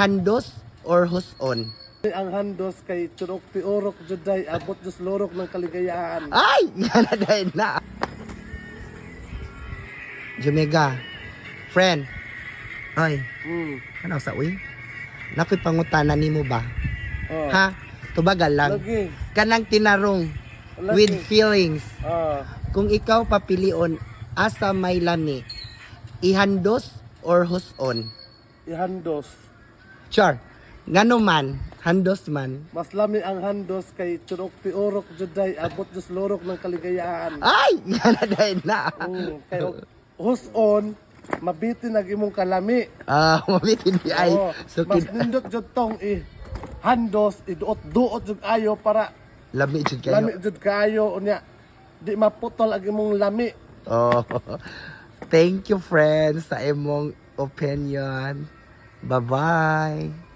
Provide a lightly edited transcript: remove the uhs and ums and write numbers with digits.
Handos or huson? Ang handos kay turok piorok juday abot dos lorok ng kaligayahan. Ay! Yan na dahil na. Jumega, friend. Ay, ano sa uy? Nakoy pangutana nimo ba? Oh. Ha? Tubagal lang. Lagi. Kanang tinarong Lagi. with feelings. Ah, Kung ikaw papilion asa may lami, ihandos or huson? ihandos. Sure. Ngano man, handos man. Mas lami ang handos kay turok piorok juday abot dos lorok ng kaligayahan. Ay! Yan na dahil na. Kay huson mabitin ang imong kalami. Mabitin di ay. Oo. So, Mas nindot jud tong handos iduot-duot jud ayo para lami jud kayo. lami jud kaayo unya di maputol ang imong lami. Oh. Thank you friends sa imong opinion. Bye-bye.